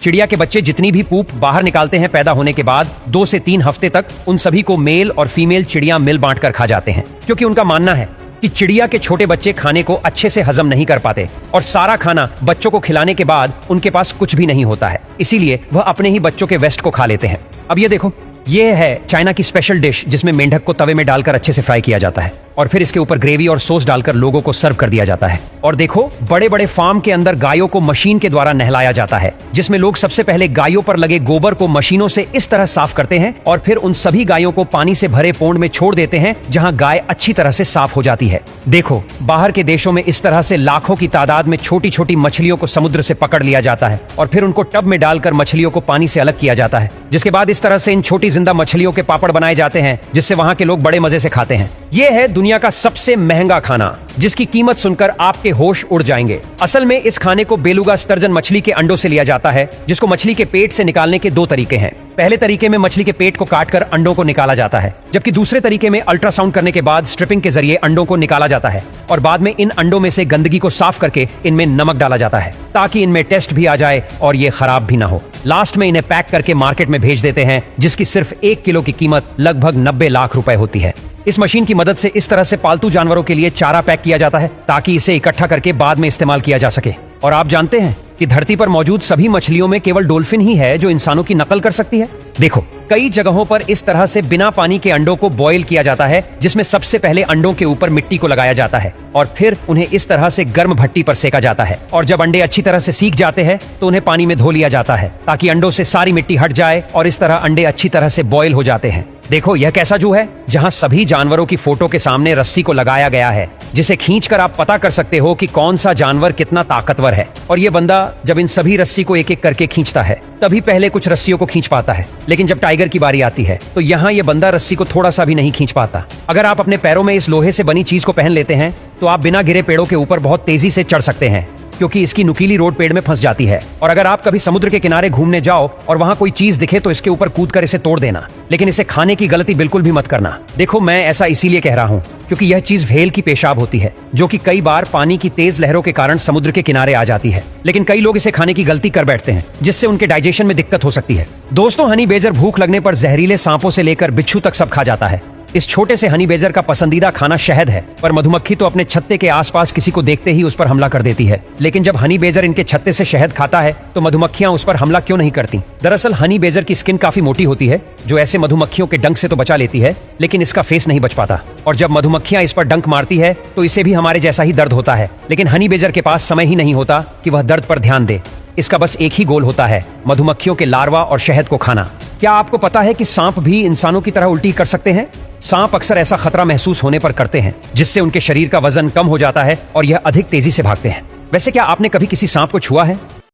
चिड़िया के बच्चे जितनी भी पूप बाहर निकालते हैं पैदा होने के बाद 2 से 3 हफ्ते तक उन सभी को मेल और फीमेल चिड़िया मिल बांट कर खा जाते हैं, क्योंकि उनका मानना है कि चिड़िया के छोटे बच्चे खाने को अच्छे से हजम नहीं कर पाते और सारा खाना बच्चों को खिलाने के बाद उनके पास कुछ भी नहीं होता है, इसीलिए वह अपने ही बच्चों के वेस्ट को खा लेते हैं। अब ये देखो, ये है चाइना की स्पेशल डिश जिसमें मेंढक को तवे में डालकर अच्छे से फ्राई किया जाता है और फिर इसके ऊपर ग्रेवी और सॉस डालकर लोगों को सर्व कर दिया जाता है। और देखो, बड़े बड़े फार्म के अंदर गायों को मशीन के द्वारा नहलाया जाता है, जिसमें लोग सबसे पहले गायों पर लगे गोबर को मशीनों से इस तरह साफ करते हैं और फिर उन सभी गायों को पानी से भरे पोंड में छोड़ देते हैं, जहां गाय अच्छी तरह से साफ हो जाती है। देखो, बाहर के देशों में इस तरह से लाखों की तादाद में छोटी छोटी मछलियों को समुद्र से पकड़ लिया जाता है और फिर उनको टब में डालकर मछलियों को पानी से अलग किया जाता है, जिसके बाद इस तरह से इन छोटी जिंदा मछलियों के पापड़ बनाए जाते हैं, जिससे वहां के लोग बड़े मजे से खाते हैं। ये है दुनिया का सबसे महंगा खाना, जिसकी कीमत सुनकर आपके होश उड़ जाएंगे। असल में इस खाने को बेलुगा स्टर्जन मछली के अंडों से लिया जाता है, जिसको मछली के पेट से निकालने के 2 तरीके हैं। पहले तरीके में मछली के पेट को काटकर अंडों को निकाला जाता है, जबकि दूसरे तरीके में अल्ट्रासाउंड करने के बाद स्ट्रिपिंग के जरिए अंडों को निकाला जाता है और बाद में इन अंडों में से गंदगी को साफ करके इनमें नमक डाला जाता है, ताकि इनमें टेस्ट भी आ जाए और ये खराब भी ना हो। लास्ट में इन्हें पैक करके मार्केट में भेज देते हैं, जिसकी सिर्फ 1 किलो की कीमत लगभग 90 लाख रुपए होती है। इस मशीन की मदद से इस तरह से पालतू जानवरों के लिए चारा पैक किया जाता है, ताकि इसे इकट्ठा करके बाद में इस्तेमाल किया जा सके। और आप जानते हैं कि धरती पर मौजूद सभी मछलियों में केवल डॉल्फिन ही है जो इंसानों की नकल कर सकती है। देखो, कई जगहों पर इस तरह से बिना पानी के अंडों को बॉईल किया जाता है, जिसमें सबसे पहले अंडों के ऊपर मिट्टी को लगाया जाता है और फिर उन्हें इस तरह से गर्म भट्टी पर सेका जाता है। और जब अंडे अच्छी तरह से सीख जाते हैं तो उन्हें पानी में धो लिया जाता है, ताकि अंडों से सारी मिट्टी हट जाए और इस तरह अंडे अच्छी तरह से बॉईल हो जाते हैं। देखो, यह कैसा जू है जहां सभी जानवरों की फोटो के सामने रस्सी को लगाया गया है, जिसे खींचकर आप पता कर सकते हो कि कौन सा जानवर कितना ताकतवर है। और ये बंदा जब इन सभी रस्सी को एक एक करके खींचता है, तभी पहले कुछ रस्सियों को खींच पाता है, लेकिन जब टाइगर की बारी आती है तो यहाँ ये बंदा रस्सी को थोड़ा सा भी नहीं खींच पाता। अगर आप अपने पैरों में इस लोहे से बनी चीज को पहन लेते हैं तो आप बिना गिरे पेड़ों के ऊपर बहुत तेजी से चढ़ सकते हैं, क्योंकि इसकी नुकीली रोड पेड़ में फंस जाती है। और अगर आप कभी समुद्र के किनारे घूमने जाओ और वहां कोई चीज दिखे तो इसके ऊपर कूदकर इसे तोड़ देना, लेकिन इसे खाने की गलती बिल्कुल भी मत करना। देखो, मैं ऐसा इसीलिए कह रहा हूँ क्योंकि यह चीज व्हेल की पेशाब होती है, जो कि कई बार पानी की तेज लहरों के कारण समुद्र के किनारे आ जाती है, लेकिन कई लोग इसे खाने की गलती कर बैठते हैं, जिससे उनके डाइजेशन में दिक्कत हो सकती है। दोस्तों, हनी बेजर भूख लगने पर जहरीले सांपों से लेकर बिच्छू तक सब खा जाता है। इस छोटे से हनी बेजर का पसंदीदा खाना शहद है, पर मधुमक्खी तो अपने छत्ते के आसपास किसी को देखते ही उस पर हमला कर देती है। लेकिन जब हनी बेजर इनके छत्ते से शहद खाता है तो मधुमक्खियां उस पर हमला क्यों नहीं करती? दरअसल हनी बेजर की स्किन काफी मोटी होती है, जो ऐसे मधुमक्खियों के डंक से तो बचा लेती है, लेकिन इसका फेस नहीं बच पाता। और जब मधुमक्खियां इस पर डंक मारती है तो इसे भी हमारे जैसा ही दर्द होता है, लेकिन हनी बेजर के पास समय ही नहीं होता कि वह दर्द पर ध्यान दे। इसका बस एक ही गोल होता है, मधुमक्खियों के लार्वा और शहद को खाना। क्या आपको पता है कि सांप भी इंसानों की तरह उल्टी कर सकते हैं? सांप अक्सर ऐसा खतरा महसूस होने पर करते हैं, जिससे उनके शरीर का वजन कम हो जाता है और यह अधिक तेजी से भागते हैं। वैसे क्या आपने कभी किसी सांप को छुआ है?